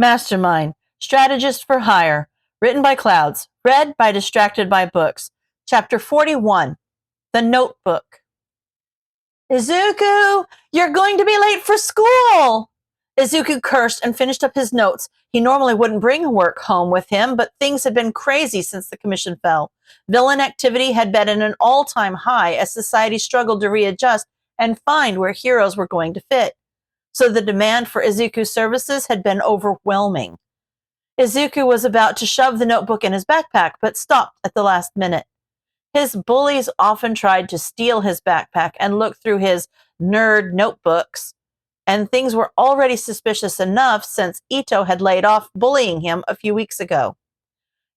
Mastermind, Strategist for Hire, written by Clouds, read by Distracted by Books. Chapter 41, The Notebook. Izuku, you're going to be late for school! Izuku cursed and finished up his notes. He normally wouldn't bring work home with him, but things had been crazy since the commission fell. Villain activity had been at an all-time high as society struggled to readjust and find where heroes were going to fit. So the demand for Izuku's services had been overwhelming. Izuku was about to shove the notebook in his backpack, but stopped at the last minute. His bullies often tried to steal his backpack and look through his nerd notebooks, and things were already suspicious enough since Ito had laid off bullying him a few weeks ago.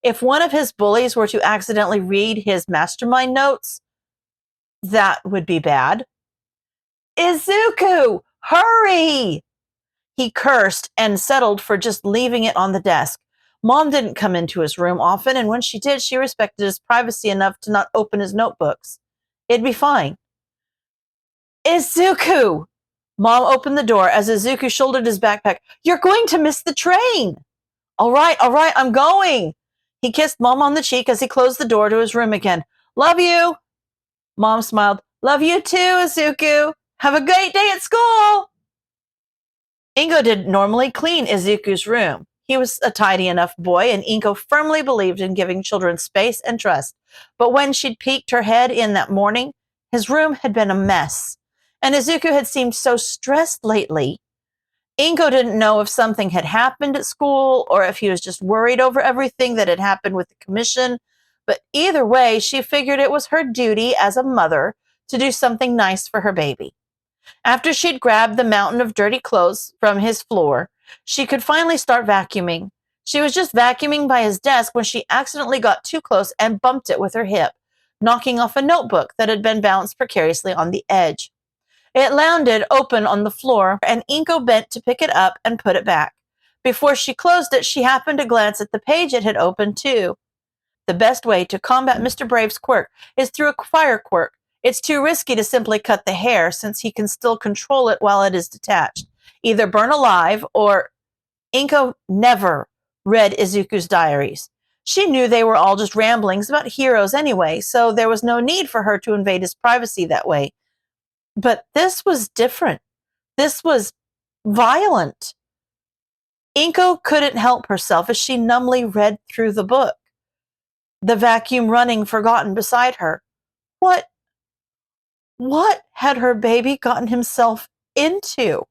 If one of his bullies were to accidentally read his mastermind notes, that would be bad. Izuku, hurry! He cursed and settled for just leaving it on the desk. Mom didn't come into his room often, and when she did, she respected his privacy enough to not open his notebooks. It'd be fine. Izuku! Mom opened the door as Izuku shouldered his backpack. You're going to miss the train! All right, I'm going! He kissed Mom on the cheek as he closed the door to his room again. Love you! Mom smiled. Love you too, Izuku! Have a great day at school! Ingo didn't normally clean Izuku's room. He was a tidy enough boy, and Ingo firmly believed in giving children space and trust. But when she'd peeked her head in that morning, his room had been a mess, and Izuku had seemed so stressed lately. Ingo didn't know if something had happened at school or if he was just worried over everything that had happened with the commission, but either way, she figured it was her duty as a mother to do something nice for her baby. After she'd grabbed the mountain of dirty clothes from his floor, she could finally start vacuuming. She was just vacuuming by his desk when she accidentally got too close and bumped it with her hip, knocking off a notebook that had been balanced precariously on the edge. It landed open on the floor, and Inko bent to pick it up and put it back. Before she closed it, she happened to glance at the page it had opened too. The best way to combat Mr. Brave's quirk is through a fire quirk. It's too risky to simply cut the hair since he can still control it while it is detached. Either burn alive or... Inko never read Izuku's diaries. She knew they were all just ramblings about heroes anyway, so there was no need for her to invade his privacy that way. But this was different. This was violent. Inko couldn't help herself as she numbly read through the book. The vacuum running forgotten beside her. What had her baby gotten himself into?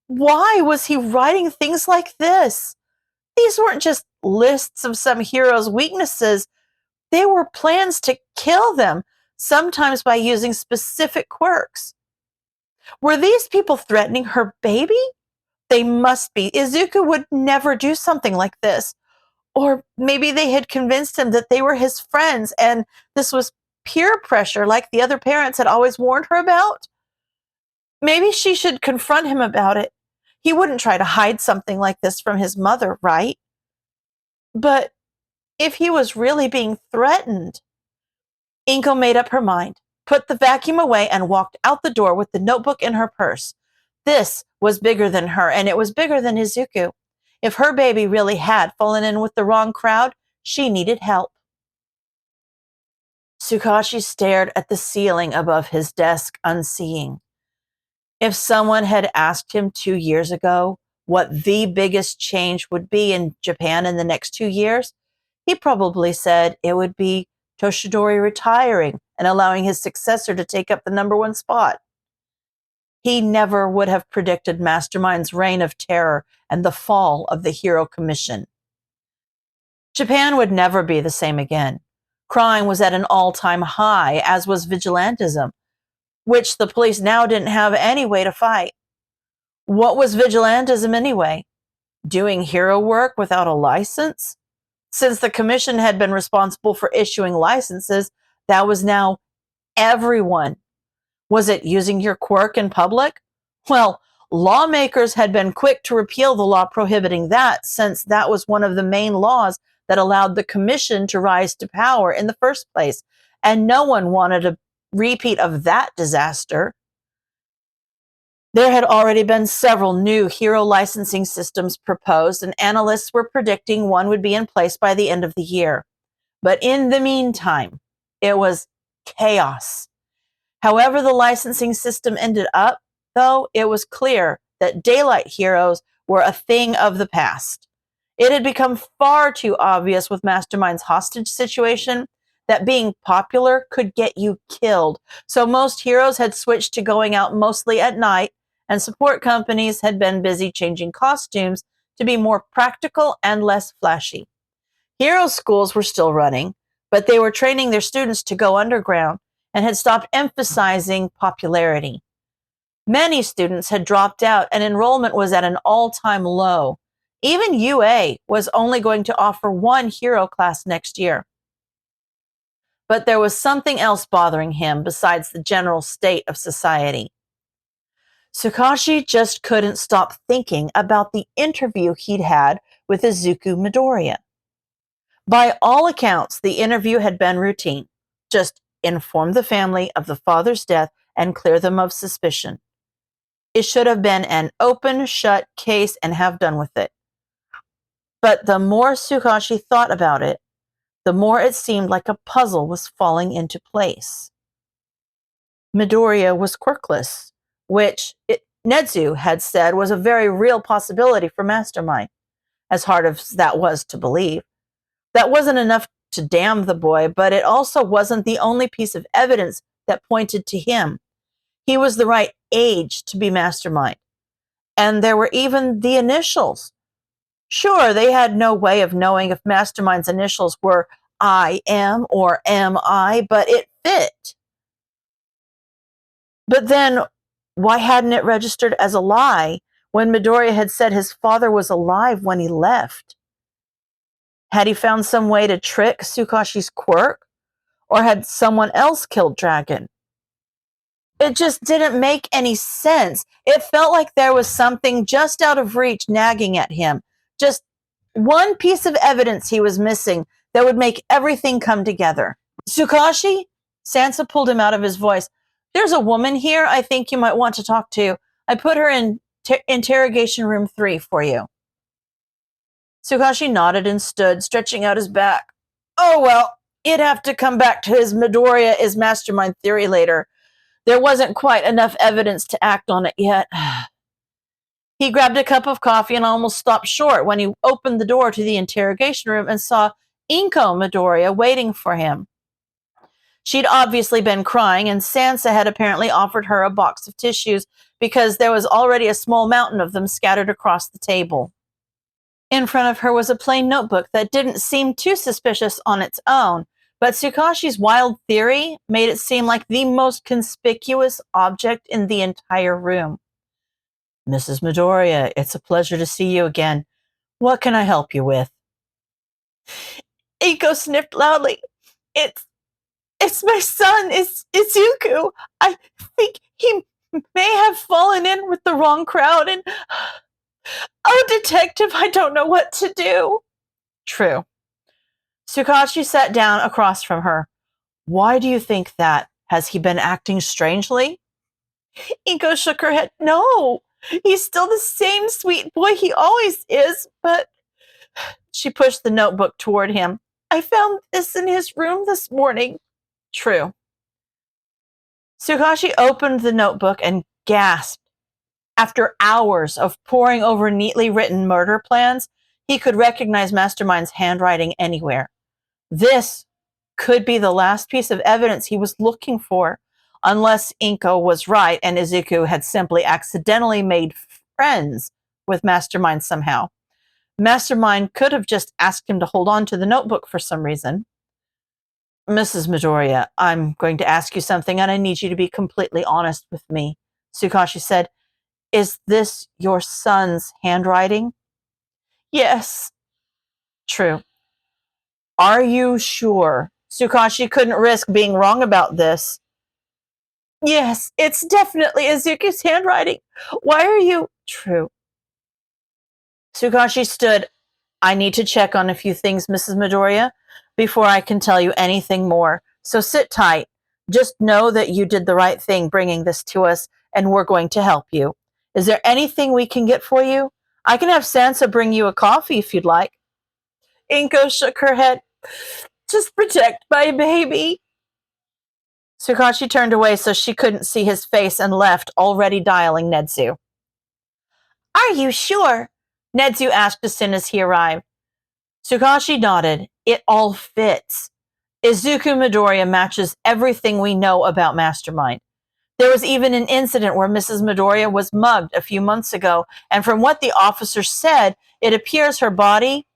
Why was he writing things like this? These weren't just lists of some hero's weaknesses. They were plans to kill them, sometimes by using specific quirks. Were these people threatening her baby? They must be. Izuku would never do something like this. Or maybe they had convinced him that they were his friends and this was peer pressure like the other parents had always warned her about. Maybe she should confront him about it. He wouldn't try to hide something like this from his mother, right? But if he was really being threatened... Inko made up her mind, put the vacuum away, and walked out the door with the notebook in her purse. This was bigger than her, and it was bigger than Izuku. If her baby really had fallen in with the wrong crowd, she needed help. Tsukashi stared at the ceiling above his desk, unseeing. If someone had asked him 2 years ago what the biggest change would be in Japan in the next 2 years, he probably said it would be Toshidori retiring and allowing his successor to take up the #1 spot. He never would have predicted Mastermind's reign of terror and the fall of the Hero Commission. Japan would never be the same again. Crime was at an all-time high, as was vigilantism, which the police now didn't have any way to fight. What was vigilantism anyway? Doing hero work without a license? Since the commission had been responsible for issuing licenses, that was now everyone. Was it using your quirk in public? Well, lawmakers had been quick to repeal the law prohibiting that, since that was one of the main laws that allowed the commission to rise to power in the first place, and no one wanted a repeat of that disaster. There had already been several new hero licensing systems proposed, and analysts were predicting one would be in place by the end of the year. But in the meantime, it was chaos. However the licensing system ended up, though, it was clear that daylight heroes were a thing of the past. It had become far too obvious with Mastermind's hostage situation that being popular could get you killed. So most heroes had switched to going out mostly at night, and support companies had been busy changing costumes to be more practical and less flashy. Hero schools were still running, but they were training their students to go underground and had stopped emphasizing popularity. Many students had dropped out and enrollment was at an all-time low. Even UA was only going to offer one hero class next year. But there was something else bothering him besides the general state of society. Tsukashi just couldn't stop thinking about the interview he'd had with Izuku Midoriya. By all accounts, the interview had been routine. Just inform the family of the father's death and clear them of suspicion. It should have been an open, shut case and have done with it. But the more Tsukashi thought about it, the more it seemed like a puzzle was falling into place. Midoriya was quirkless, which Netsu had said was a very real possibility for Mastermind, as hard as that was to believe. That wasn't enough to damn the boy, but it also wasn't the only piece of evidence that pointed to him. He was the right age to be Mastermind. And there were even the initials. Sure, they had no way of knowing if Mastermind's initials were I am or am I, but it fit. But then, why hadn't it registered as a lie when Midoriya had said his father was alive when he left? Had he found some way to trick Tsukashi's quirk? Or had someone else killed Dragon? It just didn't make any sense. It felt like there was something just out of reach nagging at him. Just one piece of evidence he was missing that would make everything come together. Tsukashi? Sansa pulled him out of his voice. There's a woman here I think you might want to talk to. I put her in interrogation room 3 for you. Tsukashi nodded and stood, stretching out his back. Oh, well, he'd have to come back to his Midoriya is Mastermind theory later. There wasn't quite enough evidence to act on it yet. He grabbed a cup of coffee and almost stopped short when he opened the door to the interrogation room and saw Inko Midoriya waiting for him. She'd obviously been crying, and Sansa had apparently offered her a box of tissues because there was already a small mountain of them scattered across the table. In front of her was a plain notebook that didn't seem too suspicious on its own, but Tsukashi's wild theory made it seem like the most conspicuous object in the entire room. Mrs. Midoriya, it's a pleasure to see you again. What can I help you with? Iko sniffed loudly. It's my son, it's Izuku. I think he may have fallen in with the wrong crowd and... Oh, detective, I don't know what to do. True. Tsukashi sat down across from her. Why do you think that? Has he been acting strangely? Iko shook her head. No, he's still the same sweet boy he always is, but... She pushed the notebook toward him. I found this in his room this morning. True. Tsukashi opened the notebook and gasped. After hours of poring over neatly written murder plans, he could recognize Mastermind's handwriting anywhere. This could be the last piece of evidence he was looking for, unless Inko was right and Izuku had simply accidentally made friends with Mastermind somehow. Mastermind could have just asked him to hold on to the notebook for some reason. Mrs. Midoriya, I'm going to ask you something and I need you to be completely honest with me, Tsukashi said. Is this your son's handwriting? Yes. True. Are you sure? Tsukashi couldn't risk being wrong about this. Yes, it's definitely Izuku's handwriting. Why are you... True. Tsukashi stood. I need to check on a few things, Mrs. Midoriya, before I can tell you anything more. So sit tight. Just know that you did the right thing bringing this to us, and we're going to help you. Is there anything we can get for you? I can have Sansa bring you a coffee if you'd like. Inko shook her head. Just protect my baby. Tsukashi turned away so she couldn't see his face and left, already dialing Nedzu. Are you sure? Nedzu asked as soon as he arrived. Tsukashi nodded. It all fits. Izuku Midoriya matches everything we know about Mastermind. There was even an incident where Mrs. Midoriya was mugged a few months ago, and from what the officer said, it appears her body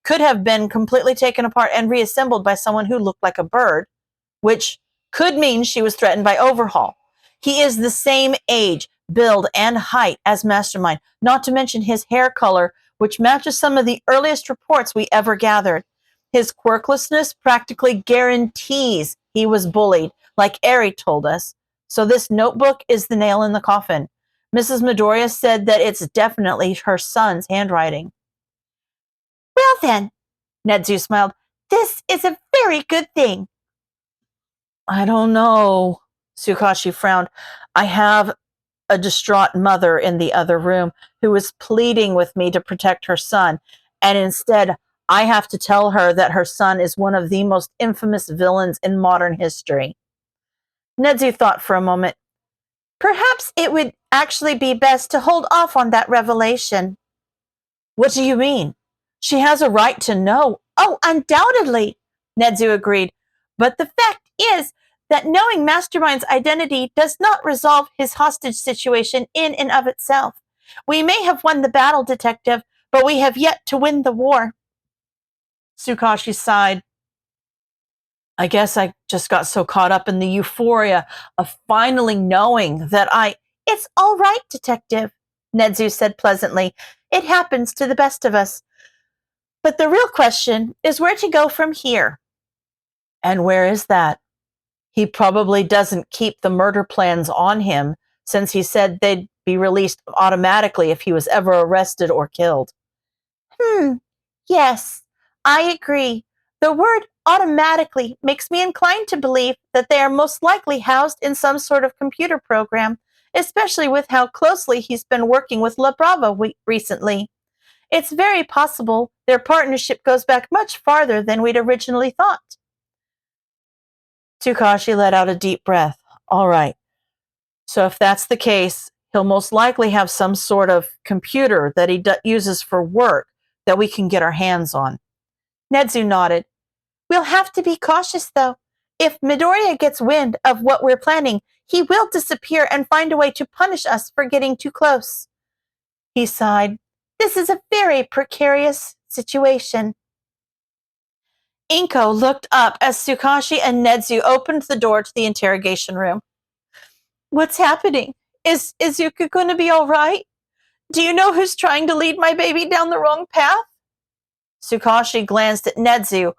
could have been completely taken apart and reassembled by someone who looked like a bird, which could mean she was threatened by overhaul. He is the same age, build, and height as Mastermind, not to mention his hair color, which matches some of the earliest reports we ever gathered. His quirklessness practically guarantees he was bullied, like Eri told us. So this notebook is the nail in the coffin. Mrs. Midoriya said that it's definitely her son's handwriting. Well then, Nedzu smiled, this is a very good thing. I don't know, Tsukashi frowned. I have a distraught mother in the other room who is pleading with me to protect her son, and instead I have to tell her that her son is one of the most infamous villains in modern history. Nedzu thought for a moment. Perhaps it would actually be best to hold off on that revelation. What do you mean? She has a right to know. Oh, undoubtedly, Nedzu agreed. But the fact is that knowing Mastermind's identity does not resolve his hostage situation in and of itself. We may have won the battle, detective, but we have yet to win the war. Tsukashi sighed. I guess I just got so caught up in the euphoria of finally knowing that It's all right, detective, Nedzu said pleasantly. It happens to the best of us. But the real question is where to go from here. And where is that? He probably doesn't keep the murder plans on him, since he said they'd be released automatically if he was ever arrested or killed. Yes, I agree. The word automatically makes me inclined to believe that they are most likely housed in some sort of computer program, especially with how closely he's been working with La Brava recently. It's very possible their partnership goes back much farther than we'd originally thought. Tsukashi let out a deep breath. All right. So if that's the case, he'll most likely have some sort of computer that he uses for work that we can get our hands on. Nedzu nodded. We'll have to be cautious, though. If Midoriya gets wind of what we're planning, he will disappear and find a way to punish us for getting too close. He sighed. This is a very precarious situation. Inko looked up as Tsukashi and Nedzu opened the door to the interrogation room. What's happening? Is Izuku going to be all right? Do you know who's trying to lead my baby down the wrong path? Tsukashi glanced at Nedzu.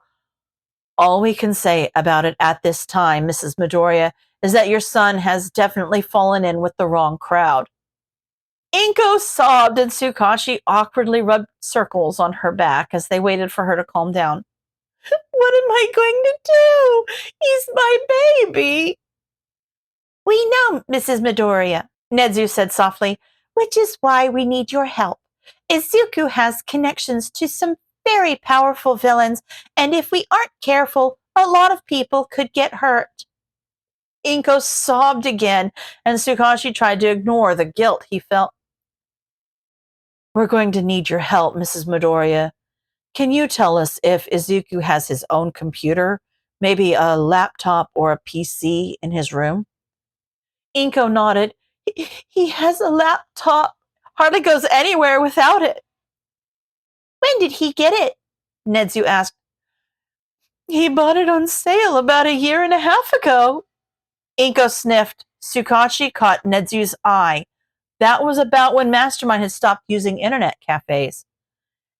All we can say about it at this time, Mrs. Midoriya, is that your son has definitely fallen in with the wrong crowd. Inko sobbed and Tsukashi awkwardly rubbed circles on her back as they waited for her to calm down. What am I going to do? He's my baby. We know, Mrs. Midoriya, Nedzu said softly, which is why we need your help. Izuku has connections to some very powerful villains, and if we aren't careful, a lot of people could get hurt. Inko sobbed again, and Tsukashi tried to ignore the guilt he felt. We're going to need your help, Mrs. Midoriya. Can you tell us if Izuku has his own computer, maybe a laptop or a PC in his room? Inko nodded. He has a laptop. Hardly goes anywhere without it. When did he get it? Nedzu asked. He bought it on sale about a year and a half ago. Inko sniffed. Tsukashi caught Nedzu's eye. That was about when Mastermind had stopped using internet cafes.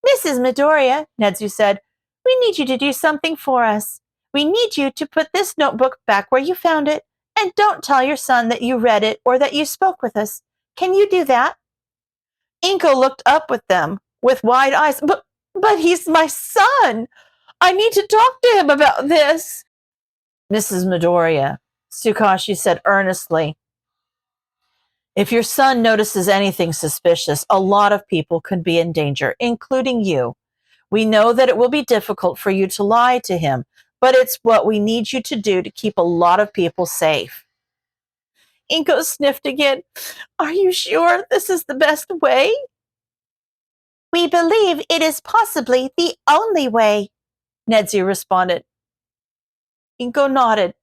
Mrs. Midoriya, Nedzu said, we need you to do something for us. We need you to put this notebook back where you found it, and don't tell your son that you read it or that you spoke with us. Can you do that? Inko looked up with them with wide eyes. But he's my son. I need to talk to him about this. Mrs. Midoriya, Tsukashi said earnestly, If your son notices anything suspicious, a lot of people could be in danger, including you. We know that it will be difficult for you to lie to him, but it's what we need you to do to keep a lot of people safe. Inko sniffed again. Are you sure this is the best way? We believe it is possibly the only way, Nedzi responded. Inko nodded.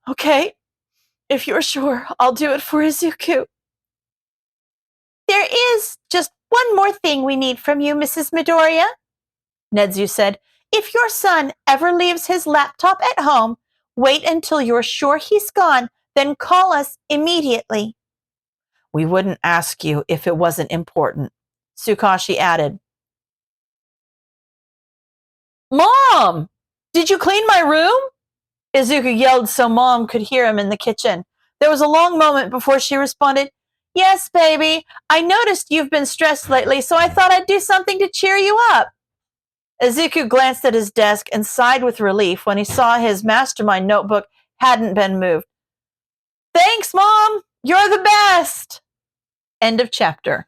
Okay, if you're sure, I'll do it for Izuku. There is just one more thing we need from you, Mrs. Midoriya, Nedzu said. If your son ever leaves his laptop at home, wait until you're sure he's gone, then call us immediately. We wouldn't ask you if it wasn't important, Tsukashi added. Mom, did you clean my room? Izuku yelled so Mom could hear him in the kitchen. There was a long moment before she responded, Yes, baby. I noticed you've been stressed lately, so I thought I'd do something to cheer you up. Izuku glanced at his desk and sighed with relief when he saw his Mastermind notebook hadn't been moved. Thanks, Mom. You're the best. End of chapter.